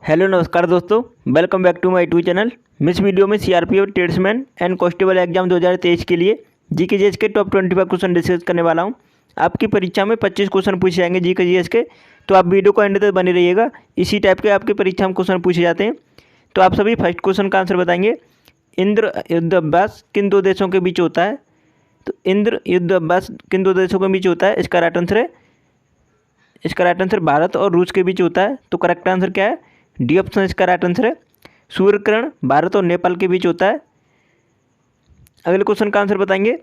Hello नमस्कार दोस्तों, welcome back to my YouTube channel. इस वीडियो में CRPF tradesman and constable exam 2023 के लिए जीके जीएस के टॉप 25 क्वेश्चन डिस्कस करने वाला हूं। आपकी परीक्षा में 25 क्वेश्चन पूछे जाएंगे जीके जीएस के, तो आप वीडियो को एंड तक बने रहिएगा। इसी टाइप के आपकी परीक्षा में क्वेश्चन पूछे जाते हैं। तो आप सभी फर्स्ट क्वेश्चन का आंसर बताएंगे। इंद्र युद्ध अभ्यास किन दो देशों के बीच होता है? तो इंद्र युद्ध अभ्यास किन दो देशों के बीच होता है? इसका राइट आंसर भारत और रूस के बीच होता है। तो करेक्ट आंसर क्या है? डी ऑप्शन इसका राइट आंसर है। सूर्य ग्रहण भारत और नेपाल के बीच होता है। अगले क्वेश्चन का आंसर बताएंगे।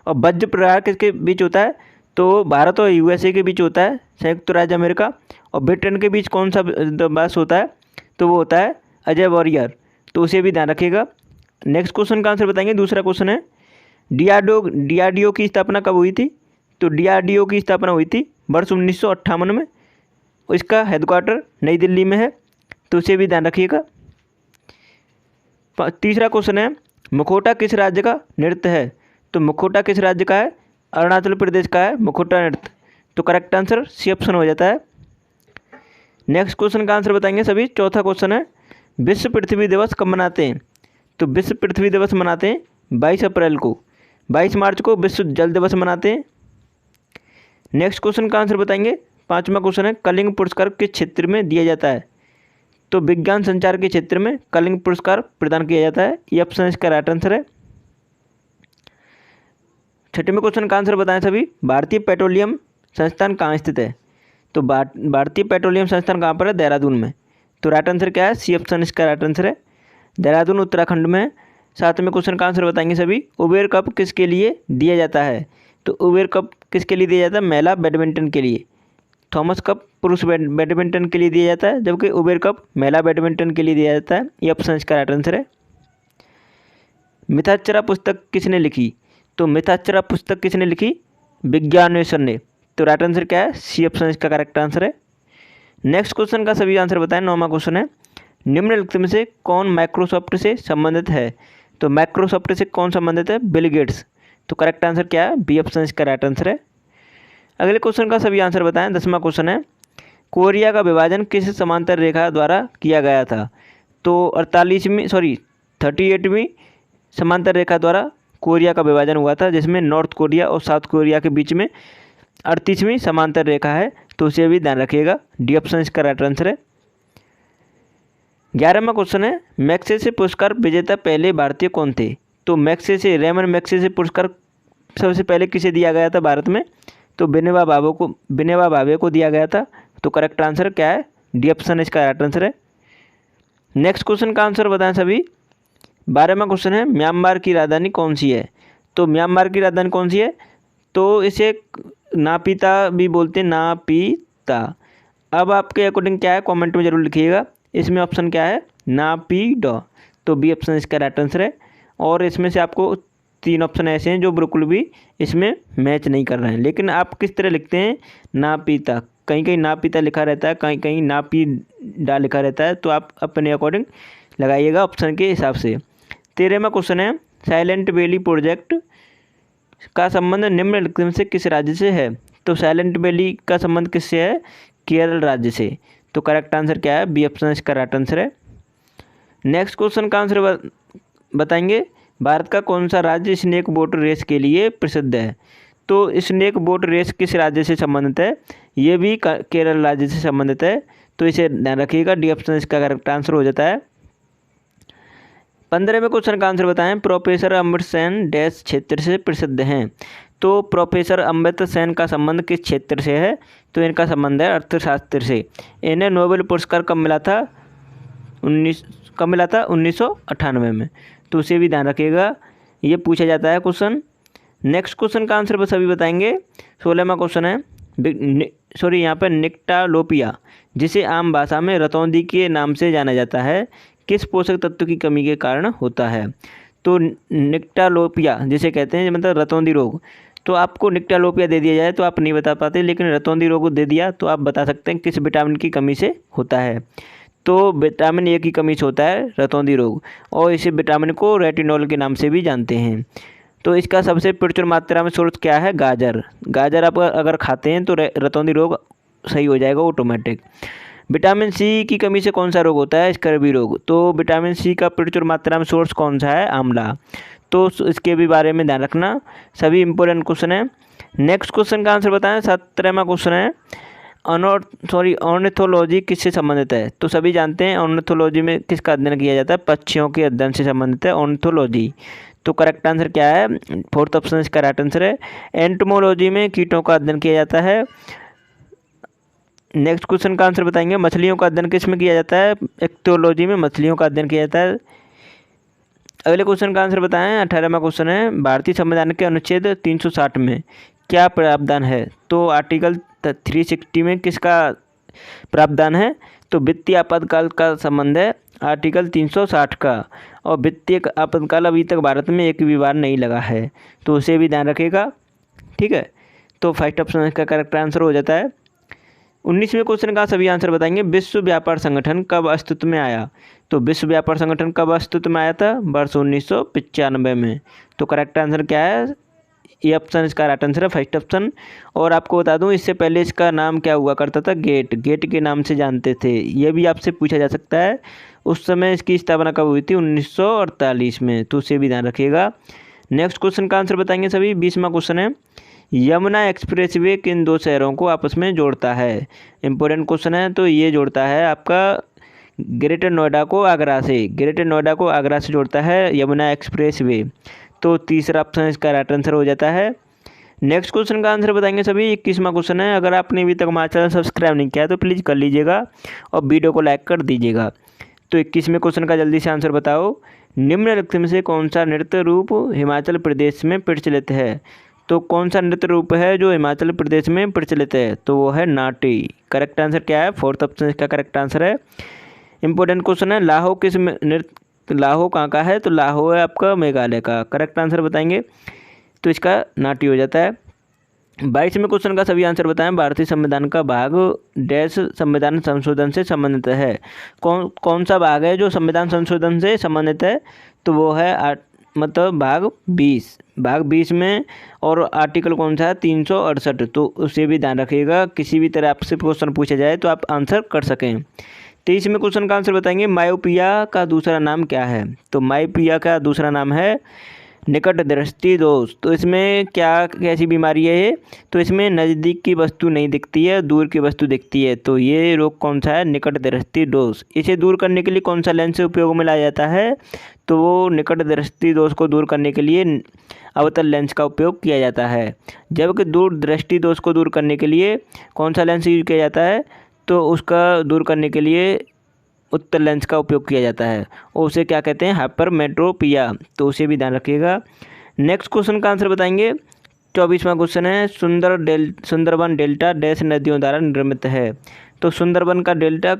और वज्र प्रहार किसके बीच होता है? तो भारत और यूएसए के बीच होता है, संयुक्त राज्य अमेरिका। और ब्रिटेन के बीच कौन सा बस होता है? तो वो होता है अजय वॉरियर। तो उसे भी ध्यान रखिएगा। नेक्स्ट क्वेश्चन का आंसर बताएंगे। दूसरा क्वेश्चन है डीआरडीओ की स्थापना कब हुई थी? तो डीआरडीओ की स्थापना हुई थी वर्ष 1958 में। इसका हेडक्वार्टर नई दिल्ली में है, तो उसे भी ध्यान रखिएगा। तीसरा क्वेश्चन है मुखौटा किस राज्य का नृत्य है? तो मुखौटा किस राज्य का है? अरुणाचल प्रदेश का है मुखौटा नृत्य। तो करेक्ट आंसर सी ऑप्शन हो जाता है। नेक्स्ट क्वेश्चन का आंसर बताएंगे सभी। चौथा क्वेश्चन है विश्व पृथ्वी दिवस कब मनाते हैं? तो विश्व पृथ्वी दिवस मनाते हैं 22 अप्रैल को। 22 मार्च को विश्व जल दिवस मनाते हैं। नेक्स्ट क्वेश्चन का आंसर बताएंगे। पाँचवा क्वेश्चन है कलिंग पुरस्कार किस क्षेत्र में दिया जाता है? तो विज्ञान संचार के क्षेत्र में कलिंग पुरस्कार प्रदान किया जाता है। ये ऑप्शन इसका राइट आंसर है। छठवें क्वेश्चन का आंसर बताएं सभी। भारतीय पेट्रोलियम संस्थान कहाँ स्थित है? तो भारतीय पेट्रोलियम संस्थान कहाँ पर है? देहरादून में। तो राइट आंसर क्या है? सी ऑप्शन इसका राइट आंसर है। देहरादून उत्तराखंड में है। सातवें क्वेश्चन का आंसर बताएंगे सभी। उबेर कप किसके लिए दिया जाता है? तो उबेर कप किसके लिए दिया जाता है? महिला बैडमिंटन के लिए। थॉमस कप पुरुष बैडमिंटन के लिए दिया जाता है, जबकि उबेर कप महिला बैडमिंटन के लिए दिया जाता है। ये ऑप्शन इसका राइट आंसर है। मिथाक्षरा पुस्तक किसने लिखी? तो मिथाक्षरा पुस्तक किसने लिखी? विज्ञानेश्वर ने। तो राइट आंसर क्या है? सी ऑप्शन इसका करेक्ट आंसर है। नेक्स्ट क्वेश्चन का सभी आंसर बताएं। 9वां क्वेश्चन है निम्नलिखित में से कौन माइक्रोसॉफ्ट से संबंधित है? तो माइक्रोसॉफ्ट से कौन संबंधित है? Bill Gates. तो करेक्ट आंसर क्या है? बी ऑप्शन इसका राइट आंसर है। अगले क्वेश्चन का सभी आंसर बताएं। 10वां क्वेश्चन है कोरिया का विभाजन किस समांतर रेखा द्वारा किया गया था? तो 38वीं समांतर रेखा द्वारा कोरिया का विभाजन हुआ था, जिसमें नॉर्थ कोरिया और साउथ कोरिया के बीच में 38वीं समांतर रेखा है। तो उसे भी ध्यान रखिएगा। डी ऑप्शन इसका राइट आंसर है। 11वां क्वेश्चन है मैग्सेसे पुरस्कार विजेता पहले भारतीय कौन थे? तो रेमन मैग्सेसे पुरस्कार सबसे पहले किसे दिया गया था भारत में? तो विनोबा भावे को दिया गया था। तो करेक्ट आंसर क्या है? डी ऑप्शन इसका राइट आंसर है। नेक्स्ट क्वेश्चन का आंसर बताएं सभी। 12वां क्वेश्चन है म्यांमार की राजधानी कौन सी है? तो म्यांमार की राजधानी कौन सी है? तो इसे नापीता भी बोलते हैं, नापीता। अब आपके अकॉर्डिंग क्या है कमेंट में जरूर लिखिएगा। इसमें ऑप्शन क्या है? नापीडा। तो बी ऑप्शन इसका राइट आंसर है। और इसमें से आपको 3 ऑप्शन ऐसे हैं जो बिल्कुल भी इसमें मैच नहीं कर रहे हैं। लेकिन आप किस तरह लिखते हैं? नापीता। कहीं कहीं नापीता लिखा रहता है, कहीं कहीं नापीडा लिखा रहता है। तो आप अपने अकॉर्डिंग लगाइएगा ऑप्शन के हिसाब से। 13वां क्वेश्चन है साइलेंट वैली प्रोजेक्ट का संबंध निम्नलिखित में से किस राज्य से है? तो साइलेंट वैली का संबंध किससे है? केरल राज्य से। तो करेक्ट आंसर क्या है? बी ऑप्शन इसका राइट आंसर है। नेक्स्ट क्वेश्चन का आंसर बताएंगे। भारत का कौन सा राज्य स्नेक बोट रेस के लिए प्रसिद्ध है? तो स्नेक बोट रेस किस राज्य से संबंधित है? ये भी केरल राज्य से संबंधित है। तो इसे ध्यान रखिएगा। डी ऑप्शन इसका करेक्ट आंसर हो जाता है। 15वें क्वेश्चन का आंसर बताएं। प्रोफेसर अमृत सेन डैश क्षेत्र से प्रसिद्ध हैं? तो प्रोफेसर अमृत सेन का संबंध किस क्षेत्र से है? तो इनका संबंध है अर्थशास्त्र से। इन्हें नोबेल पुरस्कार कब मिला था? 1998 में। तो उसे भी ध्यान रखिएगा, ये पूछा जाता है क्वेश्चन। नेक्स्ट क्वेश्चन का आंसर बस अभी बताएंगे। 16वां क्वेश्चन है यहाँ पर निक्टालोपिया, जिसे आम भाषा में रतौंधी के नाम से जाना जाता है, किस पोषक तत्व की कमी के कारण होता है? तो निक्टालोपिया जिसे कहते हैं मतलब रतौंधी रोग। तो आपको निक्टालोपिया दे दिया जाए तो आप नहीं बता पाते, लेकिन रतौंधी रोग दे दिया तो आप बता सकते हैं किस विटामिन की कमी से होता है। तो विटामिन ए की कमी से होता है रतौंधी रोग, और इस विटामिन को रेटिनॉल के नाम से भी जानते हैं। तो इसका सबसे प्रचुर मात्रा में सोर्स क्या है? गाजर। गाजर आप अगर खाते हैं तो रतौंधी रोग सही हो जाएगा ऑटोमेटिक। विटामिन सी की कमी से कौन सा रोग होता है? स्कर्वी रोग। तो विटामिन सी का प्रचुर मात्रा में सोर्स कौन सा है? आंवला। तो इसके भी बारे में ध्यान रखना, सभी इंपॉर्टेंट क्वेश्चन है। नेक्स्ट क्वेश्चन का आंसर बताएं। 17वां क्वेश्चन है, ऑर्निथोलॉजी किससे संबंधित है? तो सभी जानते हैं ऑर्निथोलॉजी में किसका अध्ययन किया जाता है? पक्षियों के अध्ययन से संबंधित है ऑर्निथोलॉजी। तो करेक्ट आंसर क्या है? फोर्थ ऑप्शन इसका राइट आंसर है। एंटोमोलॉजी में कीटों का अध्ययन किया जाता है। नेक्स्ट क्वेश्चन का आंसर बताएंगे, मछलियों का अध्ययन किस में किया जाता है? इक्तियोलॉजी में मछलियों का अध्ययन किया जाता है। अगले क्वेश्चन का आंसर बताएं। 18वां क्वेश्चन है, भारतीय संविधान के अनुच्छेद 360 में क्या प्रावधान है? तो आर्टिकल 360 में किसका प्रावधान है? तो वित्तीय आपातकाल का संबंध है आर्टिकल 360 का। और वित्तीय आपातकाल अभी तक भारत में एक भी बार नहीं लगा है, तो उसे भी ध्यान रखिएगा, ठीक है। तो फर्स्ट ऑप्शन इसका करेक्ट आंसर हो जाता है। 19वें क्वेश्चन का सभी आंसर बताएंगे, विश्व व्यापार संगठन कब अस्तित्व में आया? तो विश्व व्यापार संगठन कब अस्तित्व में आया था? वर्ष 1995 में। तो करेक्ट आंसर क्या है? ये ऑप्शन इसका राइट आंसर है, फर्स्ट ऑप्शन। और आपको बता दूं, इससे पहले इसका नाम क्या हुआ करता था? गेट के नाम से जानते थे। ये भी आपसे पूछा जा सकता है। उस समय इसकी स्थापना कब हुई थी? 1948 में। तो उसे भी ध्यान रखिएगा। नेक्स्ट क्वेश्चन का आंसर बताएंगे सभी। 20वां क्वेश्चन है, यमुना एक्सप्रेसवे किन दो शहरों को आपस में जोड़ता है? इंपॉर्टेंट क्वेश्चन है। तो ये जोड़ता है आपका ग्रेटर नोएडा को आगरा से, ग्रेटर नोएडा को आगरा से जोड़ता है यमुना एक्सप्रेसवे। तो तीसरा ऑप्शन इसका राइट आंसर हो जाता है। नेक्स्ट क्वेश्चन का आंसर बताएंगे सभी। 21वां क्वेश्चन है, अगर आपने अभी तक हमारा चैनल सब्सक्राइब नहीं किया तो प्लीज़ कर लीजिएगा और वीडियो को लाइक कर दीजिएगा। तो 21वें क्वेश्चन का जल्दी से आंसर बताओ, निम्नलिखित में से कौन सा नृत्य रूप हिमाचल प्रदेश में प्रचलित है? तो कौन सा नृत्य रूप है जो हिमाचल प्रदेश में प्रचलित है? तो वो है नाटी। करेक्ट आंसर क्या है? फोर्थ ऑप्शन इसका करेक्ट आंसर है। इंपॉर्टेंट क्वेश्चन है, लाहो किस नृत्य, लाहो कहाँ का है? तो लाहो है आपका मेघालय का। करेक्ट आंसर बताएंगे तो इसका नाटी हो जाता है। 22वें क्वेश्चन का सभी आंसर बताएं। भारतीय संविधान का भाग डैश संविधान संशोधन से संबंधित है? कौन सा भाग है जो संविधान संशोधन से संबंधित है? तो वो है मतलब भाग 20। भाग 20 में और आर्टिकल कौन सा है? 368। तो उसे भी ध्यान रखिएगा, किसी भी तरह आपसे क्वेश्चन पूछा जाए तो आप आंसर कर सकें। 23वें क्वेश्चन का आंसर बताएंगे, मायोपिया का दूसरा नाम क्या है? तो मायोपिया का दूसरा नाम है निकट दृष्टि दोष। तो इसमें क्या कैसी बीमारी है ये? तो इसमें नज़दीक की वस्तु नहीं दिखती है, दूर की वस्तु दिखती है। तो ये रोग कौन सा है? निकट दृष्टि दोष। इसे दूर करने के लिए कौन सा लेंस उपयोग में लाया जाता है? तो वो निकट दृष्टि दोष को दूर करने के लिए अवतल लेंस का उपयोग किया जाता है। जबकि दूर दृष्टि दोष को दूर करने के लिए कौन सा लेंस यूज किया जाता है? तो उसका दूर करने के लिए उत्तल लेंस का उपयोग किया जाता है, और उसे क्या कहते हैं? हाइपरमेट्रोपिया। तो उसे भी ध्यान रखिएगा। नेक्स्ट क्वेश्चन का आंसर बताएंगे। 24वां क्वेश्चन है, सुंदरबन डेल्टा डैश नदियों द्वारा निर्मित है? तो सुंदरबन का डेल्टा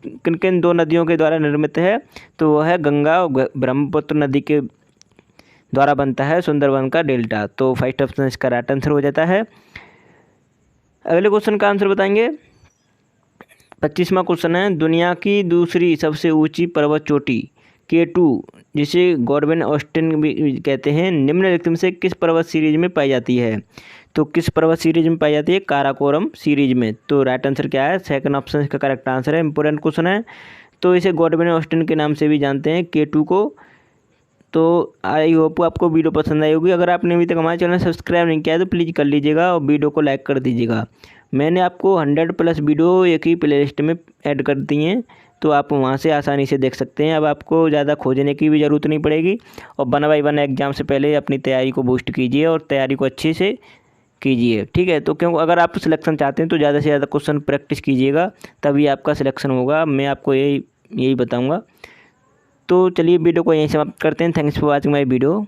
किन किन दो नदियों के द्वारा निर्मित है? तो वह है गंगा और ब्रह्मपुत्र नदी के द्वारा बनता है सुंदरबन का डेल्टा। तो फर्स्ट ऑप्शन इसका राइट आंसर हो जाता है। अगले क्वेश्चन का आंसर बताएंगे। 25वां क्वेश्चन है, दुनिया की दूसरी सबसे ऊंची पर्वत चोटी K2 जिसे गॉडविन ऑस्टिन भी कहते हैं, निम्नलिखित में से किस पर्वत सीरीज में पाई जाती है? तो किस पर्वत सीरीज में पाई जाती है? काराकोरम सीरीज में। तो राइट आंसर क्या है? सेकंड ऑप्शन इसका करेक्ट आंसर है। इंपॉर्टेंट क्वेश्चन है। तो इसे गॉडविन ऑस्टिन के नाम से भी जानते हैं K2 को। तो आई होप आपको वीडियो पसंद आई होगी। अगर आपने अभी तक हमारे चैनल सब्सक्राइब नहीं किया है तो प्लीज़ कर लीजिएगा और वीडियो को लाइक कर दीजिएगा। मैंने आपको 100+ वीडियो एक ही प्लेलिस्ट में ऐड कर दी हैं, तो आप वहां से आसानी से देख सकते हैं। अब आपको ज़्यादा खोजने की भी ज़रूरत नहीं पड़ेगी। और 1 बाय 1 एग्ज़ाम से पहले अपनी तैयारी को बूस्ट कीजिए और तैयारी को अच्छे से कीजिए, ठीक है। तो क्योंकि अगर आप सिलेक्शन चाहते हैं तो ज़्यादा से ज़्यादा क्वेश्चन प्रैक्टिस कीजिएगा, तभी आपका सिलेक्शन होगा। मैं आपको यही बताऊँगा। तो चलिए वीडियो को यहीं समाप्त करते हैं। Thanks for watching my video.